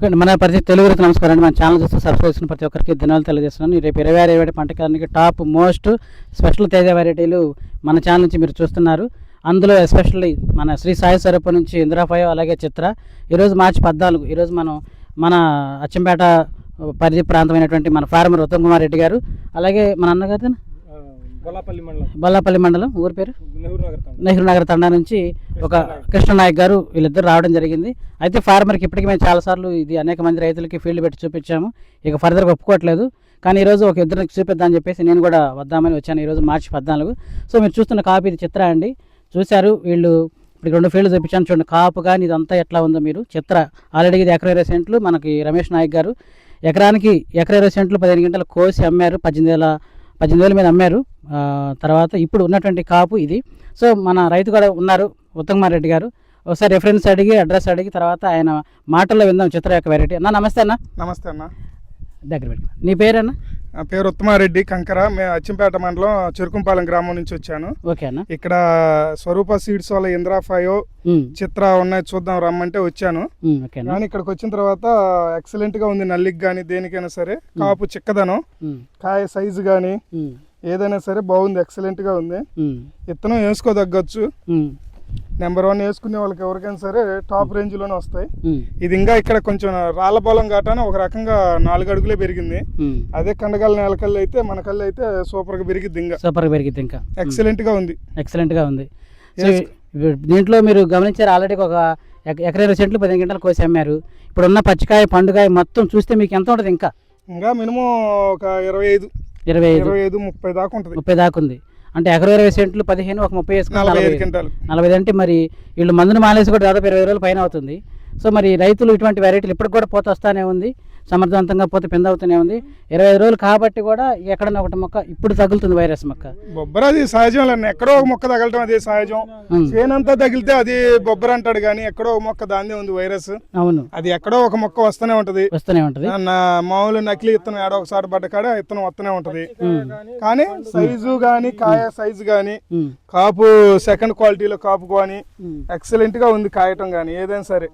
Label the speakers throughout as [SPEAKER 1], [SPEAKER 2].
[SPEAKER 1] మన ప్రతి తెలుగు నమస్కారం అండి. మన ఛానల్ చూస్తే సబ్స్క్రైబ్ చేసిన ప్రతి ఒక్కరికి ధన్యవాదాలు తెలియజేస్తున్నాను. రేపు 26 పంటకానికి టాప్ మోస్ట్ స్పెషల్ తేజ వెరైటీలు మన ఛానల్ నుంచి మీరు చూస్తున్నారు. అందులో ఎస్పెషల్లీ మన శ్రీ సాయి స్వరూప నుంచి ఇంద్రాఫయో అలాగే చిత్ర. ఈరోజు మార్చి 14. ఈరోజు మన అచ్చంపేట పరిధి ప్రాంతమైనటువంటి మన ఫార్మర్ ఉత్తమ్ కుమార్ రెడ్డి గారు, అలాగే మన అన్నగారు బొల్లాపల్లి మండలం ఊరి పేరు నెహ్రూ నగర్ తండా నుంచి ఒక కృష్ణనాయక్ గారు, వీళ్ళిద్దరు రావడం జరిగింది. అయితే ఫార్మర్కి ఇప్పటికీ మేము చాలాసార్లు ఇది అనేక మంది రైతులకి ఫీల్డ్ పెట్టి చూపించాము. ఇక ఫర్దర్గా ఒప్పుకోవట్లేదు. కానీ ఈరోజు ఒక ఇద్దరికి చూపిద్దామని చెప్పేసి నేను కూడా వద్దామని వచ్చాను. ఈరోజు మార్చి 14. సో మీరు చూస్తున్న కాపు ఇది చిత్ర అండి. చూశారు వీళ్ళు ఇప్పుడు 2 ఫీల్డ్ చూపించాను. చూడండి కాపు కానీ ఇదంతా ఎట్లా ఉందో మీరు. చిత్ర ఆల్రెడీ ఇది ఎకరా 20 సెంట్లు. మనకి రమేష్ నాయక్ గారు ఎకరానికి ఎకరా 20 సెంట్లు 15 గంటలు కోసి అమ్మారు. 18,000 మీద అమ్మారు. తర్వాత ఇప్పుడు ఉన్నటువంటి కాపు ఇది. సో మన రైతు కూడా ఉన్నారు ఉత్తమ్ కుమార్ రెడ్డి గారు. ఒకసారి రెఫరెన్స్ అడిగి అడ్రస్ అడిగి తర్వాత ఆయన మాటల్లో విందాం చిత్ర యొక్క వెరైటీ. అన్న నమస్తే అన్న.
[SPEAKER 2] నమస్తే అన్న.
[SPEAKER 1] దగ్గర పెట్టుకో. నీ పేరన్నా?
[SPEAKER 2] నా పేరు ఉత్తమారెడ్డి కంకర. మేము అచ్చంపేట మండలం చెరుకుంపాలెం గ్రామం నుంచి వచ్చాను.
[SPEAKER 1] ఓకే అన్న. ఇక్కడ
[SPEAKER 2] స్వరూప సీడ్స్ వాళ్ళ ఇంద్రాఫయో చిత్ర ఉన్నాయి చూద్దాం రమ్మంటే వచ్చాను. కానీ ఇక్కడికి వచ్చిన తర్వాత ఎక్సలెంట్ గా ఉంది. నల్లికి కానీ దేనికైనా సరే కాపు చిక్కదనం, కాయ సైజు కానీ ఏదైనా సరే బాగుంది. ఎక్సలెంట్ గా ఉంది. ఇత్తనం వేసుకోదగ్గచ్చు. నెంబర్ 1 వేసుకునే వాళ్ళకి ఎవరికైనా సరే టాప్ రేంజ్ లోనే వస్తాయి. ఇది ఇంకా ఇక్కడ కొంచెం రాళ్ల పొలం కాటాన ఒక రకంగా 4 అడుగులే పెరిగింది. అదే కండగల నేలకల్లు అయితే మన కళ్ళు అయితే సూపర్ గా పెరిగిద్ది. ఇంకా ఎక్సలెంట్ గా ఉంది.
[SPEAKER 1] దీంట్లో మీరు గమనించారు ఆల్రెడీ ఒక ఎకరా 20 సెంట్లు 15 గంటలు కోసి అమ్మారు. ఇప్పుడు ఉన్న పచ్చికాయ పండుగ మొత్తం చూస్తే మీకు ఎంత ఉంటుంది?
[SPEAKER 2] ఇంకా మినిమం ఒక 25 30 దాకా ఉంటుంది.
[SPEAKER 1] 30 దాకా ఉంది. అంటే ఎకరా 20 సెంట్లు 15 ఒక 30
[SPEAKER 2] వేసుకుని
[SPEAKER 1] 40 అంటే మరి వీళ్ళు మందుని మానేసి కూడా దాదాపు 20 రోజుల పైన అవుతుంది. సో మరి రైతులు ఇటువంటి వెరైటీలు ఇప్పటికి కూడా పోత వస్తూనే ఉంది. సమర్థవంతంగా పోతే పెంద అవుతూనే ఉంది. 25 రోజులు కాబట్టి కూడా ఎక్కడన్నా ఒకటి మొక్క ఇప్పుడు తగులుతుంది వైరస్ మొక్క.
[SPEAKER 2] బొబ్బర అది సహజం. ఎక్కడో ఒక మొక్క తగలటం అది సహజం. చేనంతా తగిలితే అది బొబ్బర అంటాడు కానీ ఎక్కడో ఒక మొక్క దాన్నే ఉంది వైరస్.
[SPEAKER 1] అవును,
[SPEAKER 2] అది ఎక్కడో ఒక మొక్క వస్తూనే ఉంటది. మామూలు నకిలీ ఇత్తనం ఏడో ఒకసారి పడ్డ కాడ ఇత్తనం వస్తూనే ఉంటది. కానీ సైజు గాని కాయ సైజు గాని కాపు సెకండ్ క్వాలిటీలో కాపు కానీ ఎక్సలెంట్ గా ఉంది. కాయటం గాని ఏదైనా సరే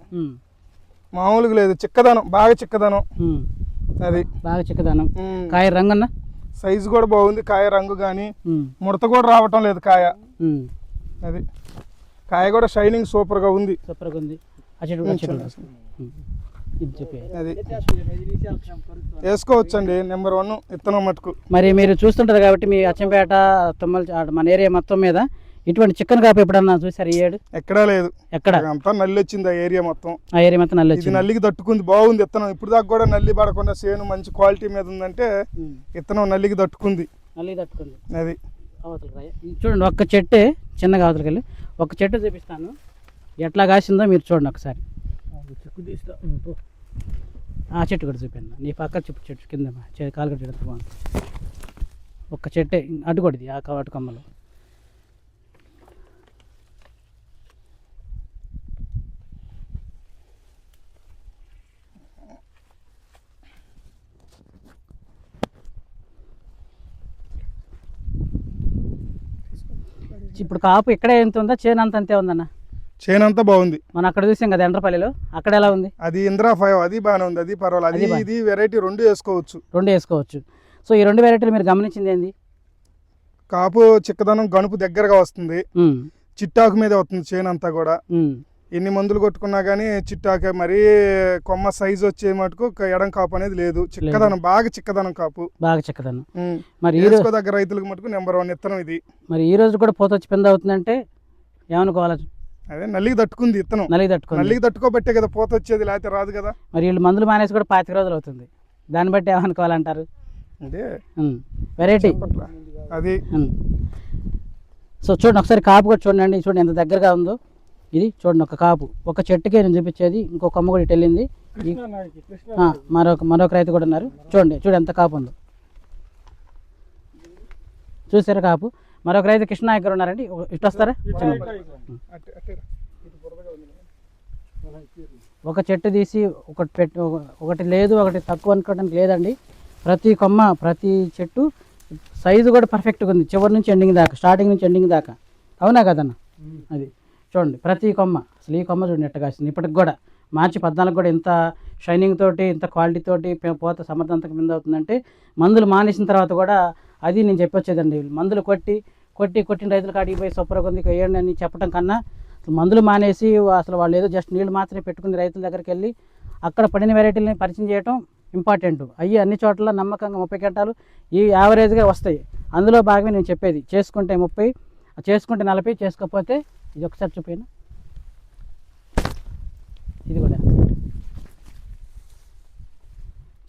[SPEAKER 2] మామూలుగా లేదు. చిక్కదనం బాగా చిక్కదనం. అది బాగా చిక్కదనం. కాయ రంగు అన్న సైజు కూడా బాగుంది. కాయ రంగు గాని ముడత కూడా రావటం లేదు కాయ. అది కాయ కూడా షైనింగ్ సూపర్ గా ఉంది. అది వేసుకోవచ్చండి. నెంబర్ 1 ఇత్తనం మటుకు.
[SPEAKER 1] మరి మీరు చూస్తుంటారు కాబట్టి మీ అచ్చంపేట తుమ్మల మన ఏరియా మొత్తం మీద ఇటువంటి చికెన్ కాపు ఎప్పుడన్నా చూసారు? ఈ ఏడు
[SPEAKER 2] ఎక్కడా లేదు. ఎక్కడ అంతా నల్లి వచ్చింది. ఆ ఏరియా మొత్తం
[SPEAKER 1] నల్లి వచ్చింది.
[SPEAKER 2] నల్లికి తట్టుకుంది. బాగుంది ఇత్తనం. ఇప్పుడు దాకా కూడా నల్లి పడకుండా చేను మంచి క్వాలిటీ మీద ఉందంటే ఇత్తనం నల్లికి తట్టుకుంది. అది
[SPEAKER 1] చూడండి ఒక్క చెట్టే చిన్నగా అవతలకి వెళ్ళి ఒక చెట్టు చూపిస్తాను ఎట్లా కాసిందో మీరు చూడండి ఒకసారి. ఆ చెట్టు కూడా చూపాను. నీ పక్క చెట్టు కింద కాలుగట్టు చెట్టు బాగుంది. ఒక్క చెట్టే అడ్డుకొడిది ఆ అటు కొమ్మలో. ఇప్పుడు కాపు ఇక్కడే ఎంత ఉందా? చేను అంత అంతే ఉందన్న?
[SPEAKER 2] చేను అంతా బాగుంది.
[SPEAKER 1] మనం అక్కడ చూసాం కదా ఎండ్రపల్లిలో, అక్కడ ఎలా ఉంది?
[SPEAKER 2] అది ఇంద్రాఫయో అది బాగానే ఉంది. అది పర్వాలేదు. అది ఇది వెరైటీ 2 వేసుకోవచ్చు. సో ఈ 2 వెరైటీలు మీరు గమనించింది ఏంది? కాపు చిక్కదనం గణుపు దగ్గరగా వస్తుంది. చిట్టాకు మీద వస్తుంది చేను అంతా కూడా. ఎన్ని మందులు కొట్టుకున్నా గానీ చిట్టాక మరీ కొమ్మ సైజు వచ్చే మటుకు ఎడం కాపు అనేది లేదు. చిక్కదనం బాగా చిక్కదనం కాపు. మరి దగ్గర రైతులకు మటుకు నెంబర్ 1 ఇత్తనం ఇది.
[SPEAKER 1] మరి ఈ రోజు కూడా పోత వచ్చి పెంద అవుతుందంటే ఏమనుకోవాలి?
[SPEAKER 2] అదే నల్లికి తట్టుకుంది ఇత్తనం. నల్లికి తట్టుకోబట్టే కదా పోత వచ్చేది, లేకపోతే రాదు కదా.
[SPEAKER 1] మరి వీళ్ళు మందులు మానేసి కూడా 25 రోజులు అవుతుంది. దాన్ని బట్టి ఏమనుకోవాలంటారు?
[SPEAKER 2] అంటే
[SPEAKER 1] వెరైటీ
[SPEAKER 2] అది.
[SPEAKER 1] సో చూడండి ఒకసారి కాపు కూడా చూడండి. చూడండి ఎంత దగ్గరగా ఉందో ఇది. చూడండి ఒక కాపు ఒక చెట్టుకే నేను చూపించేది. ఇంకో కొమ్మ కూడా ఇటు వెళ్ళింది. మరొక రైతు కూడా ఉన్నారు. చూడండి ఎంత కాపు ఉందో చూసారా కాపు. మరొక రైతు కృష్ణనాయక్ గారు ఉన్నారండి. ఇటు వస్తారా? ఒక చెట్టు తీసి ఒకటి లేదు ఒకటి తక్కువ అనుకోవడానికి లేదండి. ప్రతి కొమ్మ ప్రతి చెట్టు సైజు కూడా పర్ఫెక్ట్గా ఉంది. చివరి నుంచి ఎండింగ్ దాకా, స్టార్టింగ్ నుంచి ఎండింగ్ దాకా. అవునా కదన్న? అది చూడండి ప్రతి కొమ్మ. అసలు ఈ కొమ్మ చూడండి ఎట్ట కాసింది. ఇప్పటికి కూడా మార్చి 14 కూడా ఇంత షైనింగ్ తోటి ఇంత క్వాలిటీ తోటి పూత సమర్థవంతంగా మీద అవుతుందంటే మందులు మానేసిన తర్వాత కూడా అది నేను చెప్పొచ్చేదండి. మందులు కొట్టిన రైతుల కాడికి పోయి సూపర్గా ఉంది వేయండి అని చెప్పడం కన్నా అసలు మందులు మానేసి అసలు వాళ్ళు ఏదో జస్ట్ నీళ్ళు మాత్రమే పెట్టుకుని రైతుల దగ్గరికి వెళ్ళి అక్కడ పడిన వెరైటీలని పరిచయం చేయడం ఇంపార్టెంట్. అవి అన్ని చోట్ల నమ్మకంగా 30 క్వింటాలు ఈ యావరేజ్గా వస్తాయి. అందులో భాగమే నేను చెప్పేది. చేసుకుంటే 30, చేసుకుంటే 40, చేసుకోకపోతే ఇది ఒకసారి చూపిన ఇది కూడా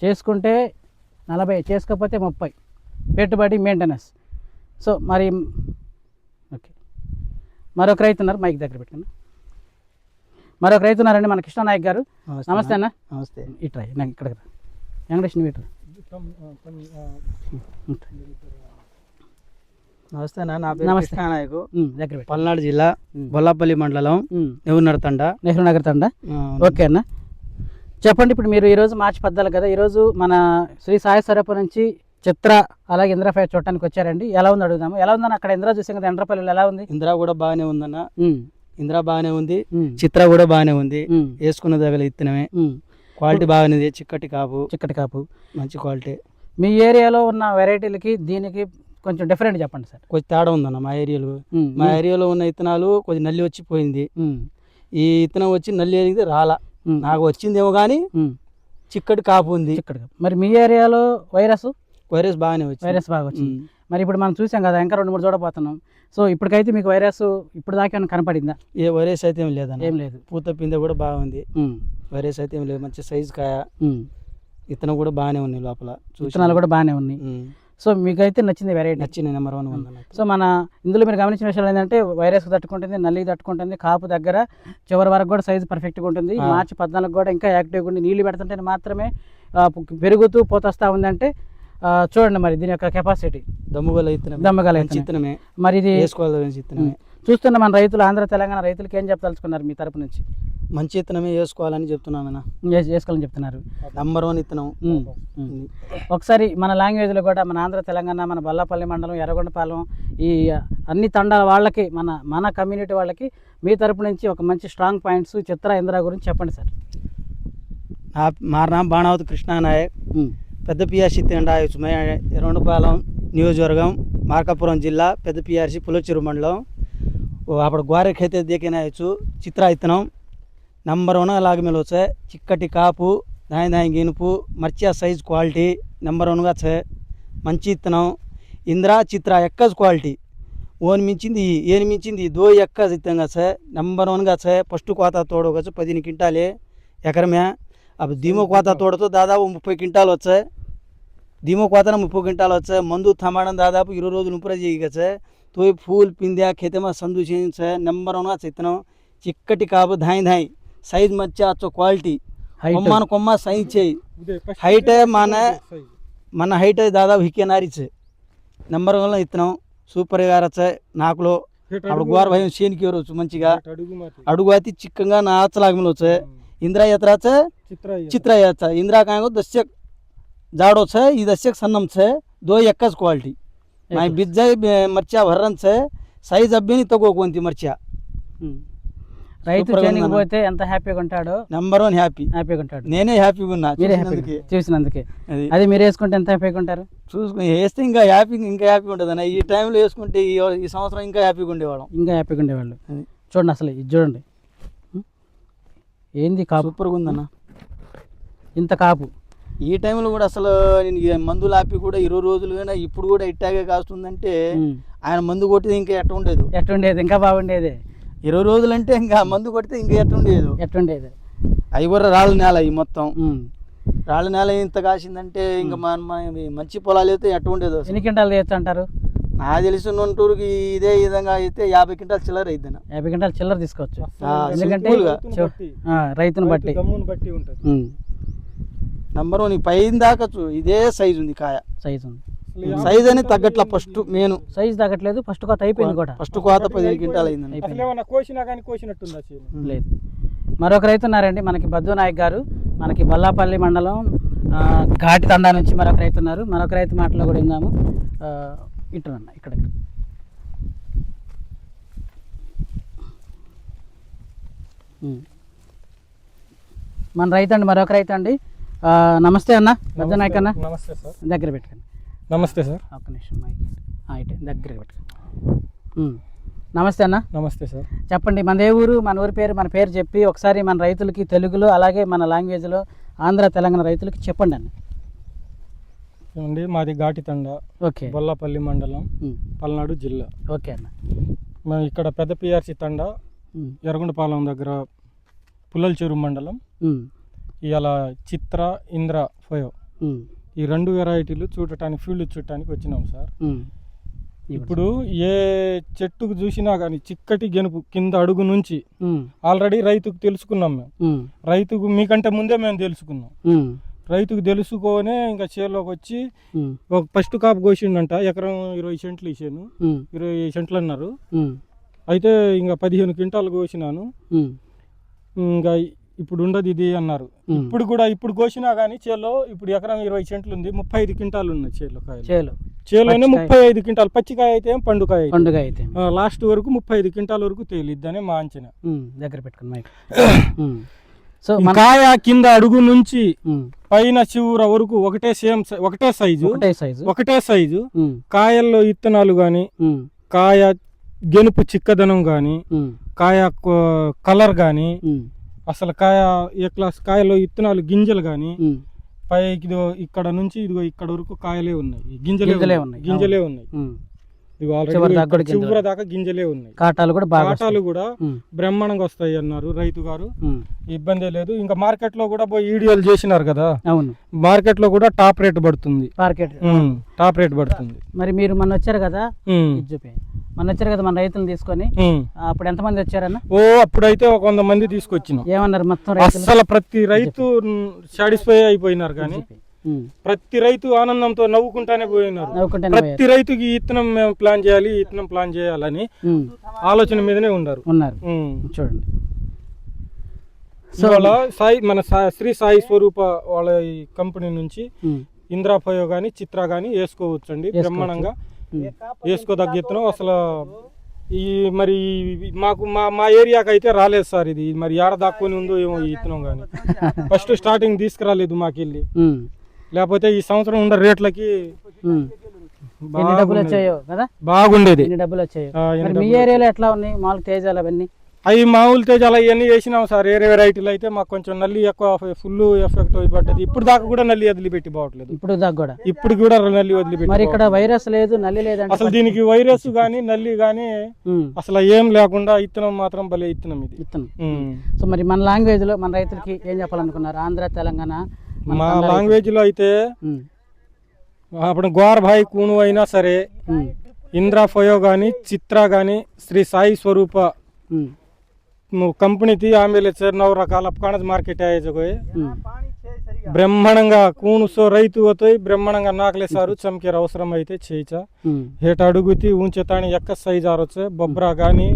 [SPEAKER 1] చేసుకుంటే 40, చేసుకోకపోతే 30 పెట్టుబడి మెయింటెనెన్స్. సో మరి ఓకే, మరొక రైతు ఉన్నారు, మైక్ దగ్గర పెట్టుకున్నా. మరొక రైతు ఉన్నారండి మన కృష్ణనాయక్ గారు. నమస్తే అన్న.
[SPEAKER 3] నమస్తే.
[SPEAKER 1] ఇట్రా నాకు ఇక్కడ వెంకటేష్ నువ్వు ఇట్రా.
[SPEAKER 3] నమస్తే అన్న, నా పేరు
[SPEAKER 1] నమస్తే.
[SPEAKER 3] కృష్ణనాయకు,
[SPEAKER 1] దగ్గర పెట్టు.
[SPEAKER 3] పల్నాడు జిల్లా బొల్లాపల్లి మండలం నెహ్రూ
[SPEAKER 1] నగర్ తండ. ఓకే అన్న, చెప్పండి. ఇప్పుడు మీరు ఈరోజు మార్చి 14 కదా, ఈరోజు మన శ్రీ సాయి స్వరూప నుంచి చిత్ర అలాగే ఇంద్రాఫై చూడటానికి వచ్చారండి. ఎలా ఉంది అడుగుదాము. ఎలా ఉందని అక్కడ ఇంద్రా చూసాం కదా, ఎండ్రపల్లిలో ఎలా ఉంది?
[SPEAKER 3] ఇంద్రా కూడా బాగానే ఉందన్న, ఇంద్రా బాగానే ఉంది, చిత్ర కూడా బాగానే ఉంది. వేసుకున్న దగ్గర ఇత్తనమే క్వాలిటీ బాగానే ఉంది, చిక్కటి కాపు మంచి క్వాలిటీ.
[SPEAKER 1] మీ ఏరియాలో ఉన్న వెరైటీలకి దీనికి కొంచెం డిఫరెంట్ చెప్పండి సార్.
[SPEAKER 3] కొంచెం తేడా ఉందన్న మా ఏరియాలో ఉన్న ఇత్తనాలు కొంచెం నల్లి వచ్చిపోయింది. ఈ ఇత్తనం వచ్చి నల్లి అనేది రాలా, నాకు వచ్చిందేమో కానీ చిక్కటి కాపు ఉంది.
[SPEAKER 1] మరి మీ ఏరియాలో వైరస్
[SPEAKER 3] బాగానే వచ్చింది.
[SPEAKER 1] మరి ఇప్పుడు మనం చూసాం కదా, ఇంకా 2-3 చూడబోతున్నాం. సో ఇప్పటికైతే మీకు వైరస్ ఇప్పుడు దాకా కనపడిందా?
[SPEAKER 3] ఏ వైరస్ అయితే ఏం లేదన్న,
[SPEAKER 1] ఏం లేదు.
[SPEAKER 3] పూత పిందె కూడా బాగుంది, వైరస్ అయితే ఏం లేదు. మంచి సైజు కాయ, ఇత్తనం కూడా బాగానే ఉన్నాయి, లోపల
[SPEAKER 1] విత్తనాలు కూడా బాగానే ఉన్నాయి. సో మీకైతే నచ్చింది వెరైటీ?
[SPEAKER 3] నచ్చింది, నెంబర్ 1 ఉంది.
[SPEAKER 1] సో మన ఇందులో మీరు గమనించిన విషయాలు ఏంటంటే వైరస్కి తట్టుకుంటుంది, నల్లికి తట్టుకుంటుంది, కాపు దగ్గర చివరి వరకు కూడా సైజు పర్ఫెక్ట్గా ఉంటుంది. మార్చి 14 కూడా ఇంకా యాక్టివ్గా ఉండి నీళ్ళు పెడుతుంటే మాత్రమే పెరుగుతూ పోతొస్తూ ఉందంటే చూడండి మరి దీని యొక్క కెపాసిటీ.
[SPEAKER 3] దమ్ముగల ఇత్తనమే
[SPEAKER 1] మరి ఇది
[SPEAKER 3] వేసుకోవాలి.
[SPEAKER 1] చూస్తున్న మన రైతులు, ఆంధ్ర తెలంగాణ రైతులకి ఏం చెప్పదలుచుకున్నారు మీ తరపు నుంచి?
[SPEAKER 3] మంచి ఇత్తనమే వేసుకోవాలని చెప్తున్నాను.
[SPEAKER 1] వేసుకోవాలని చెప్తున్నారు.
[SPEAKER 3] నెంబర్ 1 ఇత్తనం.
[SPEAKER 1] ఒకసారి మన లాంగ్వేజ్లో కూడా మన ఆంధ్ర తెలంగాణ, మన బొల్లాపల్లి మండలం, ఎర్రగొండపాలెం, ఈ అన్ని తండాల వాళ్ళకి, మన కమ్యూనిటీ వాళ్ళకి మీ తరపు నుంచి ఒక మంచి స్ట్రాంగ్ పాయింట్స్ చిత్ర ఇంద్రా గురించి చెప్పండి సార్.
[SPEAKER 3] మార నామ బాణావతి కృష్ణనాయక్, పెద్ద పిఆర్సి తండాయచ్చు, ఎర్రగొండపాలెం నియోజకవర్గం, మార్కాపురం జిల్లా, పెద్ద పిఆర్సి పులచెరు మండలం. అప్పుడు గ్వారే ఖైతే దేకేనాయచ్చు చిత్ర ఇత్తనం నెంబర్ 1 అలాగే వచ్చే చిక్కటి కాపు, దాని గినుపు, మర్చియా సైజ్ క్వాలిటీ నెంబర్ 1గా వచ్చే మంచి ఇత్తనం. ఇంద్రా చిత్ర ఎక్కజ్ క్వాలిటీ ఓన్ మించింది, ఏని మించింది దో ఎక్కజ్ ఇత్తంగా సే నెంబర్ 1గా వచ్చే. ఫస్ట్ కోత తోడవచ్చు 15 క్వింటాలే ఎకరమే. అప్పుడు ధీమో కోత తోడతో దాదాపు 30 క్వింటాలు వచ్చాయి. ధీమో కోతన 30 క్వింటాలు వచ్చాయి. మందు थमाड़न దాదాపు 20 రోజులు ऊपर చేయగచ్చే. तो फूल पिंद्या खेते में संदू से नंबर 1 चित्तन चिक्कटी काबू धाई सैज मच्छा अच्छो क्वालिटी కొమ్మాన కొమ్మ సైజ్ చేయి హైట్ మన హైట్ దాదాపు హిక్కేనారి నెంబర్ 1 ఇత్తనం సూపర్ గా రచ్చే నాకులో అప్పుడు గోర్ భయం సేనికి ఎవరొచ్చు మంచిగా అడుగు అతి చిక్కంగా నాచలాగమలు వచ్చే ఇంద్రా ఎత్రాచే చిత్ర याचा इंद्रा कांगो 10 जाड़ो छे ई 10 सन्नम छे दो एकच क्वालिटी माय बिज्जाई मर्चा भरन छे సైజ్ అబ్బేని తగో కొంతి మర్చా
[SPEAKER 1] రైతు చేనికి పోతే ఎంత హ్యాపీగా ఉంటాడో
[SPEAKER 3] నెంబర్ 1 హ్యాపీగా
[SPEAKER 1] ఉంటాడు.
[SPEAKER 3] నేనే హ్యాపీగా ఉన్నా
[SPEAKER 1] చూసినందుకే. అది మీరు వేసుకుంటే ఎంత హ్యాపీగా ఉంటారు?
[SPEAKER 3] చూసుకుని వేస్తే ఇంకా హ్యాపీగా ఉంటుంది అన్న. ఈ టైంలో వేసుకుంటే ఈ సంవత్సరం ఇంకా హ్యాపీగా ఉండేవాళ్ళు.
[SPEAKER 1] చూడండి అసలు ఇది చూడండి ఏంది కాపు
[SPEAKER 3] సూపర్గా ఉందన్న.
[SPEAKER 1] ఇంత కాపు
[SPEAKER 3] ఈ టైంలో కూడా అసలు నేను మందులు ఆపి కూడా 20 రోజులు అయినా ఇప్పుడు కూడా ఇట్టాగే కాస్తుందంటే ఆయన మందు కొట్టితే ఇంకా ఎట్టుండేది
[SPEAKER 1] ఇంకా బాగుండేది.
[SPEAKER 3] 20 రోజులు అంటే ఇంకా మందు కొడితే ఇంకా ఎట్టుండేది అవి కూడా రాళ్ళ నేల ఈ మొత్తం రాళ్ళ నేల ఇంత కాసిందంటే ఇంకా మంచి పొలాలు అయితే ఎట్టుండేది.
[SPEAKER 1] ఎన్ని క్వింటాలు చేయొచ్చు అంటారు?
[SPEAKER 3] నాకు తెలిసి నొంటూరుకి ఇదే విధంగా అయితే 50 క్వింటాల్ చిల్లర అయితే
[SPEAKER 1] 50 క్వింటాల్ చిల్లర తీసుకోవచ్చు. ఎందుకంటే రైతుని బట్టి ఉంటుంది.
[SPEAKER 3] నెంబర్ 1 పైన దాకా ఇదే సైజు ఉంది, కాయ సైజ్ అని తగ్గట్ల ఫస్ట్ మెయిన్
[SPEAKER 1] సైజ్ తగ్గట్లేదు. ఫస్ట్ కోత అయిపోయింది కూడా.
[SPEAKER 3] ఫస్ట్ కోత 15 క్వింటాల్ అయింది.
[SPEAKER 1] లేదు. మరొక రైతు ఉన్నారండి మనకి బద్దు నాయక్ గారు, మనకి బొల్లాపల్లి మండలం ఘాటి తండా నుంచి మరొక రైతు ఉన్నారు. మరొక రైతు మాటలో కూడా విందాము. ఇటున్నా ఇక్కడ మన రైతు అండి, మరొక రైతు అండి. నమస్తే అన్న, పెద్ద నాయక్ అన్న.
[SPEAKER 2] నమస్తే సార్.
[SPEAKER 1] దగ్గర పెట్టుకోండి.
[SPEAKER 2] నమస్తే సార్.
[SPEAKER 1] ఒక్క నిమిషం ఇటు దగ్గర పెట్టుకోండి. నమస్తే అన్న.
[SPEAKER 2] నమస్తే సార్.
[SPEAKER 1] చెప్పండి, మన ఏ ఊరు, మన ఊరి పేరు, మన పేరు చెప్పి ఒకసారి మన రైతులకి తెలుగులో అలాగే మన లాంగ్వేజ్లో ఆంధ్ర తెలంగాణ రైతులకి చెప్పండి అన్న.
[SPEAKER 2] ఏమండి, మాది ఘాటితండ,
[SPEAKER 1] ఓకే,
[SPEAKER 2] బొల్లపల్లి మండలం, పల్నాడు జిల్లా.
[SPEAKER 1] ఓకే అన్న.
[SPEAKER 2] మేము ఇక్కడ పెద్ద పిఆర్సి తండ, ఎర్రగొండపాలెం దగ్గర పుల్లల చెరువు మండలం. ఇవాళ చిత్ర, ఇంద్ర, ఫయో ఈ 2 వెరైటీలు చూడటానికి, ఫీల్డ్ చూడటానికి వచ్చినాం సార్. ఇప్పుడు ఏ చెట్టుకు చూసినా కానీ చిక్కటి గెనుపు కింద అడుగు నుంచి ఆల్రెడీ రైతుకు తెలుసుకున్నాం మేము. రైతుకు మీకంటే ముందే మేము తెలుసుకున్నాం. రైతుకు తెలుసుకొని ఇంకా చేలోకి వచ్చి ఒక ఫస్ట్ కాపు కోసిండంట. ఎకరం 20 సెంట్లు ఇచ్చాను, 20 సెంట్లు అన్నారు. అయితే ఇంకా 15 క్వింటాలు కోసినాను. ఇంకా ఇప్పుడు ఉండదు ఇది అన్నారు. ఇప్పుడు కూడా ఇప్పుడు కోసినా కానీ చేలో ఇప్పుడు ఎకరం 20 సెంట్లు ఉంది, 35 క్వింటాలు ఉన్నాయి చేలో కాయలు. చేలోనే 35 క్వింటాలు. పచ్చికాయ అయితే పండుకాయ అయితే లాస్ట్ వరకు 35 క్వింటాల వరకు తేలిద్దని మా అంచనా.
[SPEAKER 1] దగ్గర పెట్టుకుని
[SPEAKER 2] సో కాయ కింద అడుగు నుంచి పైన చివర వరకు ఒకటే సైజు. కాయల్లో ఇత్తనాలు గాని, కాయ గెనుపు చిక్కదనం గాని, కాయ కలర్ గాని, అసలు కాయ ఏ క్లాస్ కాయలో ఇత్తనాలు గింజలు గాని పైకి ఇక్కడ నుంచి ఇదిగో ఇక్కడ వరకు కాయలే ఉన్నాయి, గింజలే ఉన్నాయి. చివరి దాకా గింజలే ఉన్నాయి. కాటాలు కూడా బ్రహ్మాండంగా వస్తాయి అన్నారు రైతు గారు. ఇబ్బంది లేదు. ఇంకా మార్కెట్ లో కూడా పోయి ఈడియోలు చేసినారు కదా, మార్కెట్ లో కూడా టాప్ రేట్ పడుతుంది.
[SPEAKER 1] మరి మీరు మొన్న వచ్చారు కదా, మన రైతులను తీసుకొని, అప్పుడు ఎంతమంది వచ్చారన్న?
[SPEAKER 2] అప్పుడైతే ఒక 100 మంది తీసుకొచ్చినాం.
[SPEAKER 1] ఏమన్నారు మొత్తం?
[SPEAKER 2] అసలు ప్రతి రైతు సాటిస్ఫై అయిపోయినారు, కానీ ప్రతి రైతు ఆనందంతో నవ్వుకుంటానే పోయినారు. ప్రతి రైతుకి ఇత్తనం మేము ప్లాన్ చేయాలని ఆలోచన మీదనే ఉన్నారు.
[SPEAKER 1] చూడండి,
[SPEAKER 2] మన శ్రీ సాయి స్వరూప వాళ్ళ కంపెనీ నుంచి ఇంద్రాఫయో గాని, చిత్ర గాని వేసుకోవచ్చు అండి. బ్రహ్మాండంగా వేసుకోదగ్గ ఇత్తనం. అసలు ఈ మరి మాకు మా ఏరియాకి అయితే రాలేదు సార్. ఇది మరి ఏడ దాక్కుని ఉందో ఏమో ఈ ఇత్తనం కానీ. ఫస్ట్ స్టార్టింగ్ తీసుకురాలేదు మాకెళ్ళి, లేకపోతే ఈ సంవత్సరం ఉన్న రేట్లకి బాగుండేది.
[SPEAKER 1] మీ ఏరియాలో ఎట్లా ఉన్నాయి మామూలు తేజాలు అవన్నీ?
[SPEAKER 2] అవి మామూలు తేజాలు అవన్నీ వేసినాం సార్. వేరే వెరైటీలు అయితే మాకు కొంచెం నల్లి ఎక్కువ ఫుల్ ఎఫెక్ట్ పడ్డది. ఇప్పుడు దాకా కూడా నల్లి వదిలిపెట్టి పోవట్లేదు. ఇప్పుడు కూడా నల్లి వదిలిపెట్టి.
[SPEAKER 1] మరి ఇక్కడ వైరస్ లేదు, నల్లి లేదు.
[SPEAKER 2] అసలు దీనికి వైరస్ గానీ నల్లి గానీ అసలు ఏం లేకుండా ఇత్తనం మాత్రం భలే ఇత్తనం ఇది.
[SPEAKER 1] సో మరి మన లాంగ్వేజ్ లో మన రైతులకి ఏం చెప్పాలనుకున్నారు? ఆంధ్ర, తెలంగాణ
[SPEAKER 2] మా లాంగ్వేజ్ లో అయితే అప్పుడు గోర్భాయ్ కూను అయినా సరే, ఇంద్రాఫయో గాని, చిత్ర గాని, ಶ್ರೀ ಸಾಯಿ ಸ್ವರೂಪ कंपनी थी आमेले 9 రకాల अपकाणज मार्केट आहे जगोय బ్రహ్మాండంగా కూనుసో రైతు होतोय బ్రహ్మాండంగా నాకలేసారు చమకేర అవసరం అయితే చేయిచా हेट అడుగుతి ఉంచెతాని ఎక్క సైజ్ ఆరొచ్చే బొబ్రా గాని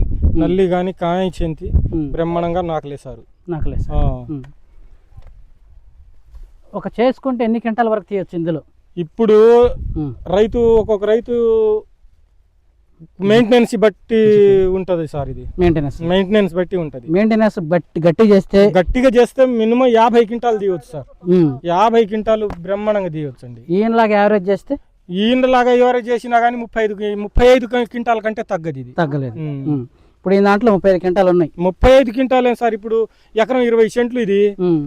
[SPEAKER 2] నల్లి గాని కాయ చెంతి బ్రహ్మాండంగా నాకలేసారు.
[SPEAKER 1] ఒక చేసుకుంటే ఎన్ని క్వింటాల వరకు తీయొచ్చు ఇందులో?
[SPEAKER 2] ఇప్పుడు రైతు ఒక్కొక్క రైతు మెయింటెనెన్స్ బట్టి ఉంటది సార్. ఇది మెయింటెనెన్స్ బట్టి ఉంటది.
[SPEAKER 1] మెయింటెనెన్స్ బట్టి గట్టిగా చేస్తే మినిమం 50 క్వింటాలు తీయవచ్చు సార్. 50 క్వింటాలు బ్రహ్మాండంగా తీయవచ్చు అండి. ఈయనలాగా యావరేజ్ చేస్తే,
[SPEAKER 2] ఈయనలాగా ఎవరేజ్ చేసినా కానీ 35 క్వింటాల కంటే తగ్గదు. ఇది
[SPEAKER 1] తగ్గలేదు. ఇప్పుడు ఈ దాంట్లో 35 క్వింటాలు ఉన్నాయి.
[SPEAKER 2] 35 క్వింటాలే సార్. ఇప్పుడు ఎకరం 20 సెంట్లు, ఇది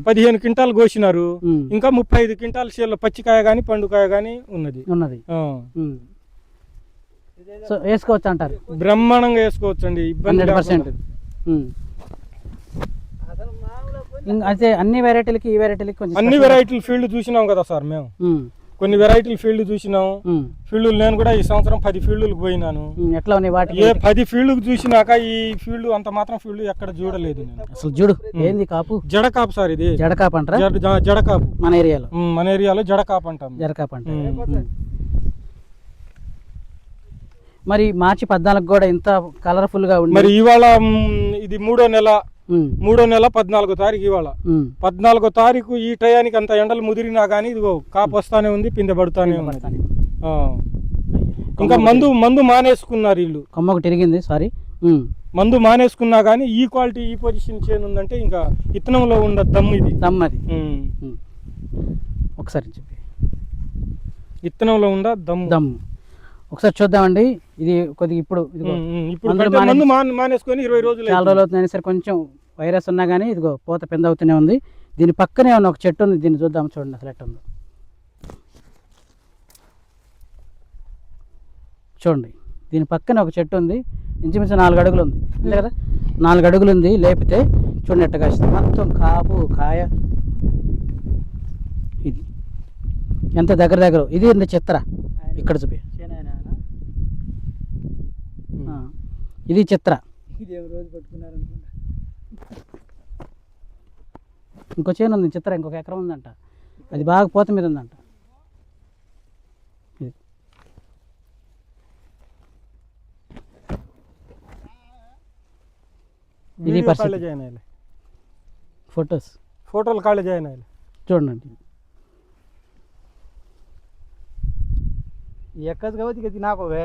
[SPEAKER 2] 15 క్వింటాలు కోసినారు. ఇంకా 35 క్వింటాల చేలో పచ్చికాయ గాని పండుకాయ గాని ఉన్నది.
[SPEAKER 1] సో వేసుకోవచ్చు అంటారు?
[SPEAKER 2] బ్రహ్మాండంగా వేసుకోవచ్చు అండి.
[SPEAKER 1] 100%. అయితే అన్ని వెరైటీలకి ఈ వెరైటీలకి కొంచెం
[SPEAKER 2] అన్ని వెరైటీల ఫీల్డ్ చూసినాం కదా సార్. మేము కొన్ని వెరైటీల ఫీల్డ్ చూసినాం. ఫీల్డ్ నేను కూడా ఈ సంవత్సరం 10 ఫీల్డ్లకు పోయినాను.
[SPEAKER 1] ఎట్లా ఉన్నాయి వాటి?
[SPEAKER 2] 10 ఫీల్డ్కు చూసినాక ఈ ఫీల్డ్ అంత మాత్రం ఫీల్డ్ ఎక్కడ చూడలేదు నేను.
[SPEAKER 1] అసలు చూడు, ఏంది కాపు?
[SPEAKER 2] జడకాపు సార్. ఇది
[SPEAKER 1] జడకాపు అంటారా?
[SPEAKER 2] జడకాపు
[SPEAKER 1] మన ఏరియాలో
[SPEAKER 2] జడకాపు అంటాం.
[SPEAKER 1] మరి మార్చి 14 కూడా ఇంత కలర్ఫుల్ గా ఉంది.
[SPEAKER 2] మరి ఇవాళ ఇది 3వ నెల 14వ తారీఖు. ఇవాళ 14వ తారీఖు ఈ టయానికి అంత ఎండలు ముదిరినా గానీ ఇదిగో కాపు వస్తానే ఉంది, పిందె పడుతానే ఉంది. ఇంకా మందు మానేసుకున్నారు వీళ్ళు.
[SPEAKER 1] కొమ్మకు తిరిగింది. సారీ,
[SPEAKER 2] మందు మానేసుకున్నా కానీ ఈ క్వాలిటీ ఈ పొజిషన్ చేను ఉందంటే ఇంకా ఇత్తనంలో ఉన్న దమ్ము ఇది.
[SPEAKER 1] అది ఒకసారి చెప్పి
[SPEAKER 2] ఇత్తనంలో ఉందా దమ్ము
[SPEAKER 1] ఒకసారి చూద్దామండి. ఇది కొద్దిగా ఇప్పుడు
[SPEAKER 2] మందు మానేసుకొని 20 రోజులు
[SPEAKER 1] చాలా రోజులు అవుతుంది సరే, కొంచెం వైరస్ ఉన్నా కానీ ఇదిగో పూత పెంద అవుతూనే ఉంది. దీని పక్కనే ఉన్న ఒక చెట్టు ఉంది, దీన్ని చూద్దాం. చూడండి అసలు ఎట్లా ఉందో చూడండి. దీని పక్కన ఒక చెట్టు ఉంది, ఇంచుమించు 4 అడుగులు ఉంది, అంతే కదా, 4 అడుగులు ఉంది. లేపితే చూడండి ఎట్ట కాస్తుంది, మొత్తం కాపు కాయ. ఇది ఎంత దగ్గర ఇది ఉంది చిత్ర. ఇక్కడ చూపి, ఇది చిత్ర. ఇంకో చేను ఉంది చిత్ర, ఇంకొక ఎకరం ఉందంట, అది బాగా పూత మీద ఉందంట. ఇది ఫోటోలు కాళ్ళ జాయిన్ అయ్యాలి. చూడండి
[SPEAKER 3] एकच गवत किती नाको गे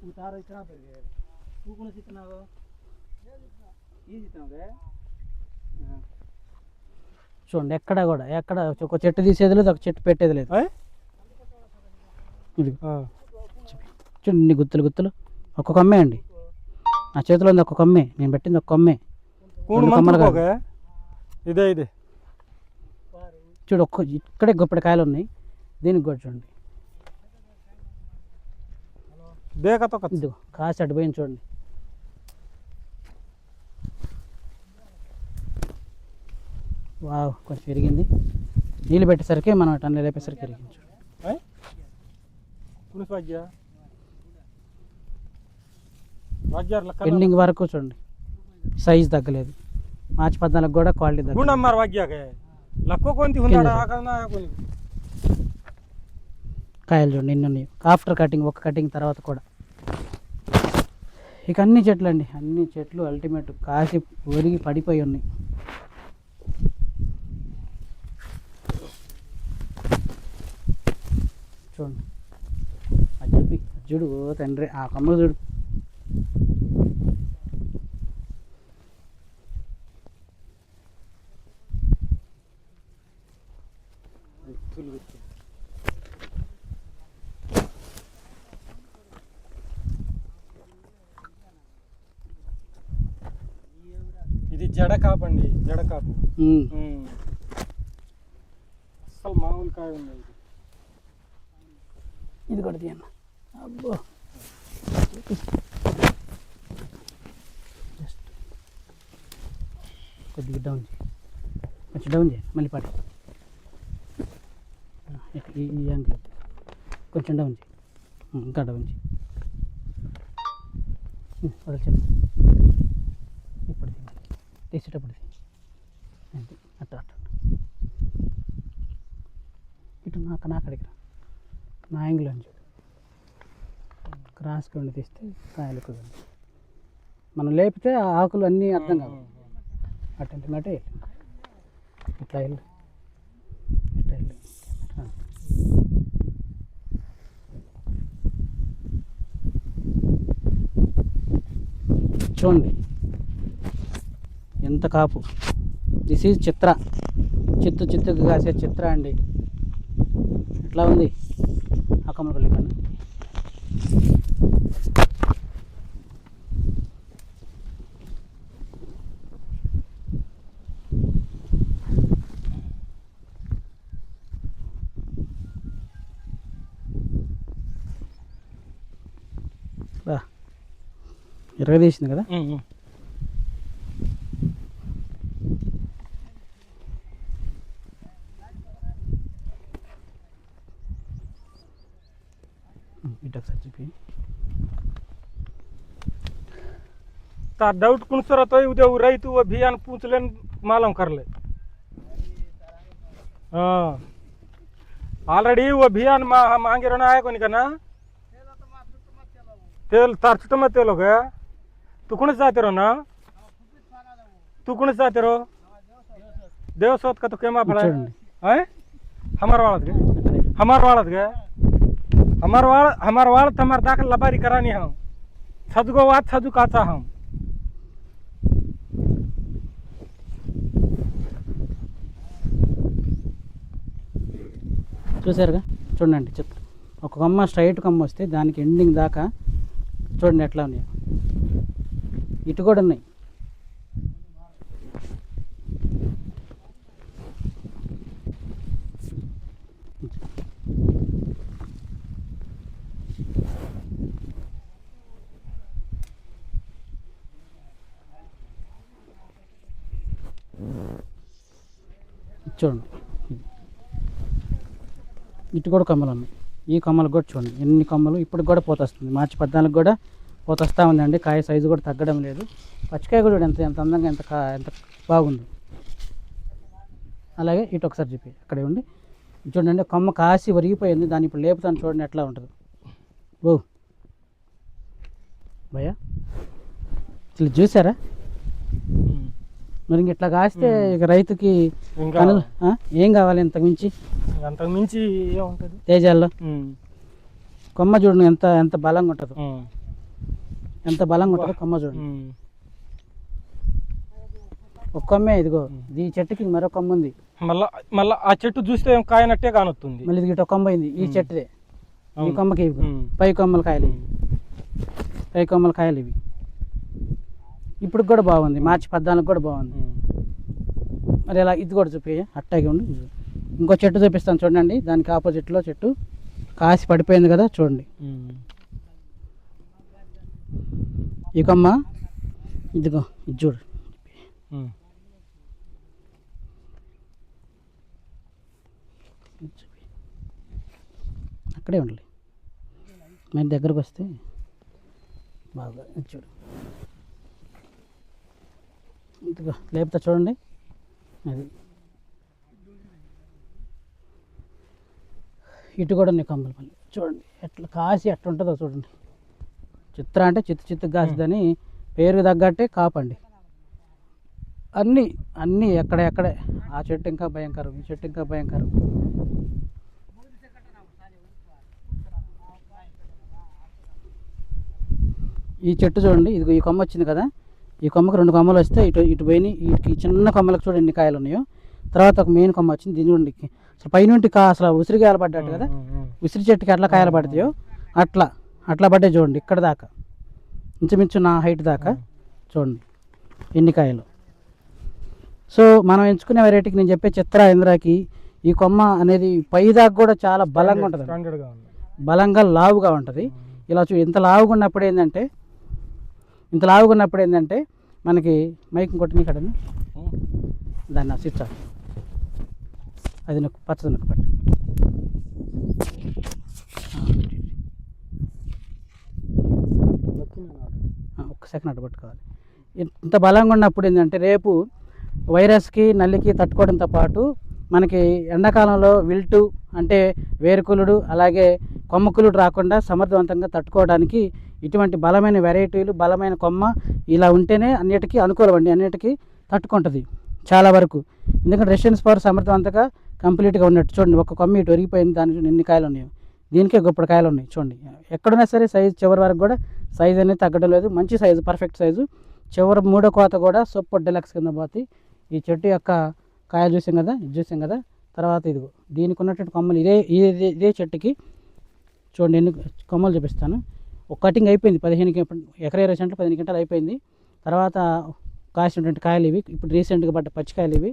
[SPEAKER 1] उतार इतना पर गए तू कौन सी इतना हो ये जितना गे చూడండి ఎక్కడ కూడా ఎక్కడ ఒక చెట్టు తీసేది లేదు, ఒక చెట్టు పెట్టేది లేదు. ఇది చూడండి ఇన్ని గుత్తులు ఒక్కొక్క అమ్మే అండి. నా చేతిలో ఉంది ఒక్కొక్క అమ్మే, నేను పెట్టింది ఒక్క అమ్మే.
[SPEAKER 2] ఇదే
[SPEAKER 1] చూడు ఇక్కడే గొప్పటి కాయలు ఉన్నాయి. దీనికి కూడా చూడండి ఇదిగో కాసి అటు పోయింది చూడండి. వావ్ కొంచెం విరిగింది, నీళ్ళు పెట్టేసరికి మనం అన్నీ లేపేసరికి విరిగింది. ఎండింగ్ వరకు చూడండి సైజ్ తగ్గలేదు. మార్చి 14 కూడా క్వాలిటీ కాయలు చూడండి ఎన్ని ఉన్నాయి ఆఫ్టర్ కటింగ్, ఒక కటింగ్ తర్వాత కూడా. ఇక అన్ని చెట్లు అండి, అన్ని చెట్లు అల్టిమేట్ కాసి ఒరిగి పడిపోయి ఉన్నాయి. చూడండి అది చెప్పి చూడు ఓ తండ్రి ఆ కొమ్మ చూడు.
[SPEAKER 2] ఇది జడకాపు అండి, జడకాపు అసలు మామూలు కాయ ఉంది.
[SPEAKER 1] ఇది కూడా తీయన్న అబ్బో జస్ట్ కొద్దిగా డౌన్ చేయి, కొంచెం డౌన్ చేయి మళ్ళీ పాటి ఈ యాంగిల్ కొంచెం డౌన్ చేయి, ఇంకా డౌన్ చేయి. వదిలి చెప్పు ఇప్పుడు తీసేటప్పుడు అంతే అట్ట అట్ట ఇటు నాకు అడిగిన నా యాంగిల్ అని చూడు, క్రాస్గా ఉండి తీస్తే కాయలు కుదండి. మనం లేపితే ఆ ఆకులు అన్నీ అర్థం కావు. అట్టంటే ఇట్లా వెళ్ళు ఇట్లా వెళ్ళు. చూడండి ఎంత కాపు. దిస్ ఈజ్ చిత్ర, చిత్తుకు కాసే చిత్ర అండి. ఎట్లా ఉంది ఆ కమ్మలు పని. ఎరగదీసింది కదా.
[SPEAKER 2] डाउट कौन सा रहता है उधर रही तो वो अभियान पूछ ले मालूम कर ले. हाँ ऑलरेडी वो अभियान मांगे रहना है कोनी करना तेल तार छुट्टा मत तेल हो गया. तू कौन सा जाते रहो ना, तू कौन सा जाते रहो देव सोत का तो केमा पड़ा है हमार वाला गए हमार वाला तुम्हारे दाखिल लबारी करानी है.
[SPEAKER 4] सदगोवात सदुकाचा हम
[SPEAKER 1] చూసారుగా చూడండి చెత్త ఒక కొమ్మ స్ట్రైట్ కొమ్మ వస్తే దానికి ఎండింగ్ దాకా చూడండి ఎట్లా ఉన్నాయి. ఇటు కూడా ఉన్నాయి. చూడండి ఇటు కూడా కొమ్మలు ఉన్నాయి. ఈ కొమ్మలకు కూడా చూడండి ఎన్ని కొమ్మలు ఇప్పటికి కూడా పూత వస్తుంది. మార్చి 14 కూడా పూత వస్తూ ఉందండి. కాయ సైజు కూడా తగ్గడం లేదు. పచ్చికాయ కూడా ఎంత ఎంత అందంగా ఎంత బాగుంది. అలాగే ఇటు ఒకసారి చెప్పి అక్కడే ఉండి చూడండి కొమ్మ కాసి ఒరిగిపోయింది. దాన్ని ఇప్పుడు లేపుతాను చూడండి ఎట్లా ఉంటుంది. ఓ భయ్యా ఇట్లా చూసారా? మరి ఇట్లా కాస్తే ఇక రైతుకి ఏం కావాలి ఇంతకు మించి
[SPEAKER 4] ఏముంటుంది
[SPEAKER 1] తేజాల్లో కొమ్మ చూడండి ఎంత ఎంత బలంగా ఉంటుందో. ఎంత బలంగా ఉంటుందో కొమ్మ చూడండి. ఒక కొమ్మే ఇదిగో ఈ చెట్టుకి మరో కొమ్మ ఉంది.
[SPEAKER 4] మళ్ళా ఆ చెట్టు చూస్తే కాయనట్టే కానొస్తుంది.
[SPEAKER 1] మళ్ళీ ఇది కొమ్మ అయింది ఈ చెట్టుదే. ఈ కొమ్మకి పై కొమ్మల కాయలు ఇవి. పై కొమ్మల కాయలు ఇవి. ఇప్పుడు కూడా బాగుంది. మార్చి 14 కూడా బాగుంది. మరి ఇలా ఇది కూడా చూపి అట్టాగే ఉండి ఇంకో చెట్టు చూపిస్తాను చూడండి. దానికి ఆపోజిట్లో చెట్టు కాసి పడిపోయింది కదా చూడండి. ఈ కొమ్మ ఇదిగో ఇది చూడు. అక్కడే ఉండాలి. మరి దగ్గరకు వస్తే బాగా చూడు. ఇదిగో లేపుతా చూడండి. అది ఇటు కూడా ఉన్నాయి కొమ్మలు. మళ్ళీ చూడండి ఎట్లా కాసి ఎట్లా ఉంటుందో చూడండి. చిత్ర అంటే చిత్తు కాసిదని పేరుకి తగ్గట్టే కాపండి. అన్నీ ఎక్కడే. ఆ చెట్టు ఇంకా భయంకరం, ఈ చెట్టు ఇంకా భయంకరం. ఈ చెట్టు చూడండి. ఇదిగో ఈ కొమ్మ వచ్చింది కదా. ఈ కొమ్మకు 2 కొమ్మలు వస్తే ఇటు పోయినాయి. ఈ చిన్న కొమ్మలకు చూడండి ఎన్ని కాయలు ఉన్నాయో. తర్వాత ఒక మెయిన్ కొమ్మ వచ్చింది. దీని చూడండి అసలు పైనుంటి అసలు ఉసిరికాయలు పడ్డట్టు కదా. ఉసిరి చెట్టుకి ఎట్లా కాయలు పడతాయో అట్లా పడ్డాయి చూడండి. ఇక్కడ దాకా ఇంచుమించు నా హైట్ దాకా చూడండి ఎన్ని కాయలు. సో మనం ఎంచుకునే వెరైటీకి నేను చెప్పే చిత్ర ఇంద్రాకి ఈ కొమ్మ అనేది పై దాకా కూడా చాలా బలంగా ఉంటుంది. బలంగా లావుగా ఉంటుంది. ఇలా ఇంత లావుగా ఉన్నప్పుడు ఏంటంటే మనకి మైక్ కొట్టిన కడని దాన్ని స్విచ్ ఆఫ్ అది నొక్కు పచ్చది నొక్కు పట్టు. ఒక్క సెకండ్ అటు పట్టుకోవాలి. ఇంత బలంగా ఉన్నప్పుడు ఏంటంటే రేపు వైరస్కి నల్లికి తట్టుకోవడంతో పాటు మనకి ఎండాకాలంలో విల్టు అంటే వేరుకులుడు అలాగే కొమ్మకులుడు రాకుండా సమర్థవంతంగా తట్టుకోవడానికి ఇటువంటి బలమైన వెరైటీలు బలమైన కొమ్మ ఇలా ఉంటేనే అన్నిటికీ అనుకూలం అండి. అన్నిటికీ తట్టుకుంటుంది చాలా వరకు. ఎందుకంటే రెసిస్టెన్స్ పవర్ సమర్థవంతంగా కంప్లీట్గా ఉన్నట్టు చూడండి. ఒక కొమ్మ ఇటు ఒరిగిపోయింది. దానికి ఎన్ని కాయలు ఉన్నాయో. దీనికే గొప్ప కాయలు ఉన్నాయి చూడండి. ఎక్కడున్నా సరే సైజు చివరి వరకు కూడా సైజు అనేది తగ్గడం లేదు. మంచి సైజు, పర్ఫెక్ట్ సైజు. చివరి 3వ కోత కూడా సూపర్ డెలక్స్ కింద పోతే ఈ చెట్టు యొక్క కాయ చూసాం కదా. తర్వాత ఇదిగో దీనికి ఉన్నటువంటి కొమ్మలు ఇదే చెట్టుకి చూడండి ఎన్ని కొమ్మలు చూపిస్తాను. ఒక కటింగ్ అయిపోయింది 15 ఎకరా 20 సెంట్లు 15 గంటలు అయిపోయింది. తర్వాత కాసినటువంటి కాయలు ఇవి. ఇప్పుడు రీసెంట్గా పడ్డ పచ్చికాయలు ఇవి.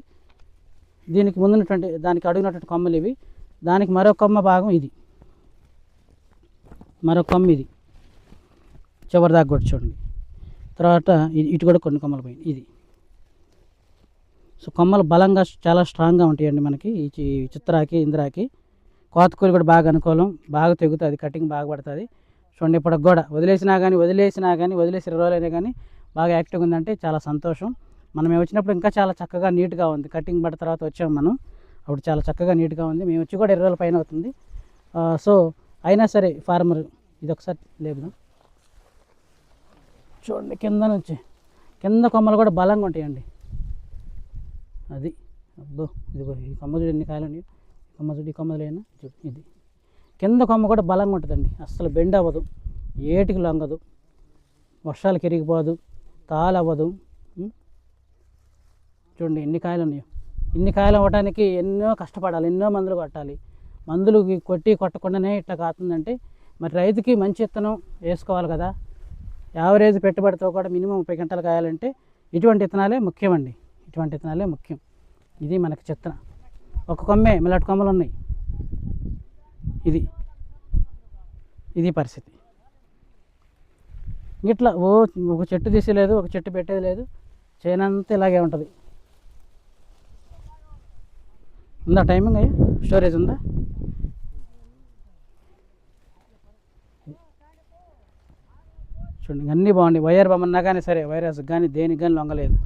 [SPEAKER 1] దీనికి ముందున్నటువంటి దానికి అడుగునటువంటి కొమ్మలు ఇవి. దానికి మరో కొమ్మ భాగం ఇది. మరో కొమ్మ ఇది చివరి దాకా కూడా చూడండి. తర్వాత ఇటు కూడా కొన్ని కొమ్మలు పోయింది ఇది. సో కొమ్మలు బలంగా చాలా స్ట్రాంగ్గా ఉంటాయండి మనకి ఈ చిత్రాకి ఇంద్రాకి. కోతకూరి కూడా బాగా అనుకూలం, బాగా తెగుతుంది, కటింగ్ బాగా పడుతుంది. చూడండి ఇప్పటికి కూడా వదిలేసి 20 రోజులైనా కానీ బాగా యాక్టివ్గా ఉందంటే చాలా సంతోషం. మనం వచ్చినప్పుడు ఇంకా చాలా చక్కగా నీట్గా ఉంది. కటింగ్ పడ్డ తర్వాత వచ్చాము మనం, అప్పుడు చాలా చక్కగా నీట్గా ఉంది. మేము వచ్చి కూడా 20 రోజుల పైన అవుతుంది. సో అయినా సరే ఫార్మర్ ఇది ఒకసారి లేపుదాం చూడండి. కింద కొమ్మలు కూడా బలంగా ఉంటాయండి. అది అబ్బో ఇదిగో ఈ కొమ్మ చూడు ఎన్ని కాయలు ఉన్నాయి. ఈ కొమ్మలేనా చూడు. ఇది కింద కొమ్మ కూడా బలంగా ఉంటుందండి. అస్సలు బెండ్ అవ్వదు, ఏటికి లొంగదు. వర్షాలకు ఇరిగిపోదు, తాళవ్వదు. చూడండి ఎన్ని కాయలు ఉన్నాయో. ఇన్ని కాయలు అవ్వడానికి ఎన్నో కష్టపడాలి, ఎన్నో మందులు కొట్టాలి. మందులు కొట్టకుండానే ఇట్లా కాతుందంటే మరి రైతుకి మంచి విత్తనం వేసుకోవాలి కదా. యావరేజ్ పెట్టుబడితో కూడా మినిమం 30 గంటలు కాయాలంటే ఇటువంటి విత్తనాలే ముఖ్యమండి. ఇటువంటి విత్తనాలే ముఖ్యం. ఇది మనకి చిత్రం. ఒక కొమ్మే మిల్లటి కొమ్మలు ఉన్నాయి. ఇది పరిస్థితి. ఇట్లా ఒక చెట్టు తీసేలేదు, ఒక చెట్టు పెట్టేది లేదు, చేయనంత ఇలాగే ఉంటుంది. ఉందా టైమింగ్ అయ్యా? స్టోరేజ్ ఉందా? చూడండి అన్నీ బాగుంది. వైర్ బొమ్మన్నా కానీ సరే, వైరస్ కానీ దేనికి కానీ లొంగలేదు.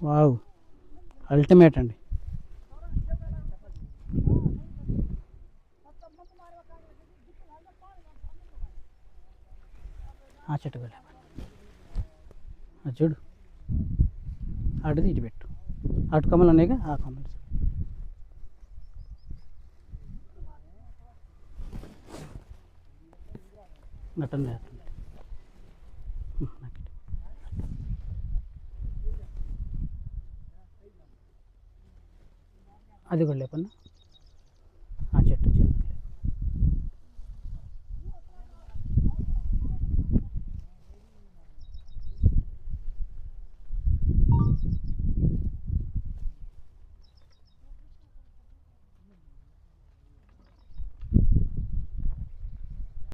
[SPEAKER 1] వావ్, అల్టిమేట్ అండి. ఆ చెట్టు కూడా అది చూడు, అటుది ఇటు పెట్టు. అటు కొమ్మలు ఉన్నాయిగా, ఆ కొమ్మలు అట్టుంది. అది కూడా లేపన్నా.